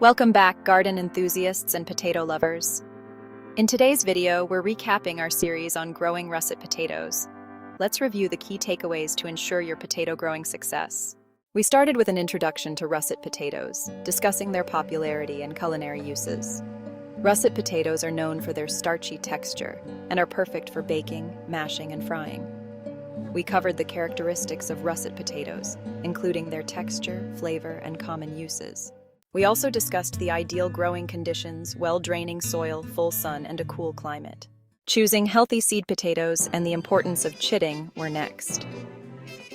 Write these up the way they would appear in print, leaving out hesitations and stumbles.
Welcome back, garden enthusiasts and potato lovers. In today's video, we're recapping our series on growing russet potatoes. Let's review the key takeaways to ensure your potato growing success. We started with an introduction to russet potatoes, discussing their popularity and culinary uses. Russet potatoes are known for their starchy texture and are perfect for baking, mashing, and frying. We covered the characteristics of russet potatoes, including their texture, flavor, and common uses. We also discussed the ideal growing conditions, well-draining soil, full sun, and a cool climate. Choosing healthy seed potatoes and the importance of chitting were next.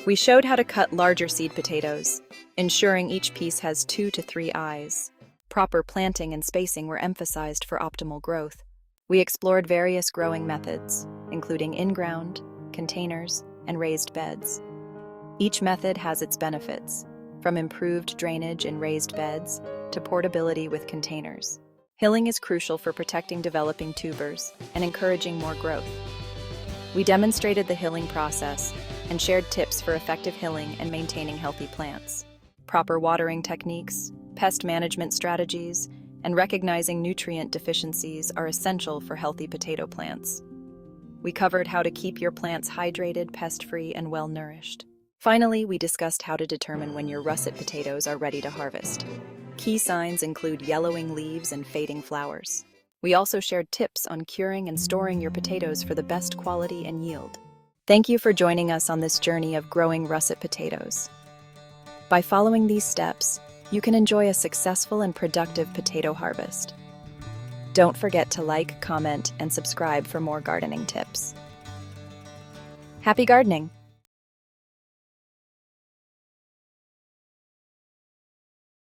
We showed how to cut larger seed potatoes, ensuring each piece has 2 to 3 eyes. Proper planting and spacing were emphasized for optimal growth. We explored various growing methods, including in-ground, containers, and raised beds. Each method has its benefits, from improved drainage in raised beds to portability with containers. Hilling is crucial for protecting developing tubers and encouraging more growth. We demonstrated the hilling process and shared tips for effective hilling and maintaining healthy plants. Proper watering techniques, pest management strategies, and recognizing nutrient deficiencies are essential for healthy potato plants. We covered how to keep your plants hydrated, pest-free, and well-nourished. Finally, we discussed how to determine when your russet potatoes are ready to harvest. Key signs include yellowing leaves and fading flowers. We also shared tips on curing and storing your potatoes for the best quality and yield. Thank you for joining us on this journey of growing russet potatoes. By following these steps, you can enjoy a successful and productive potato harvest. Don't forget to like, comment, and subscribe for more gardening tips. Happy gardening!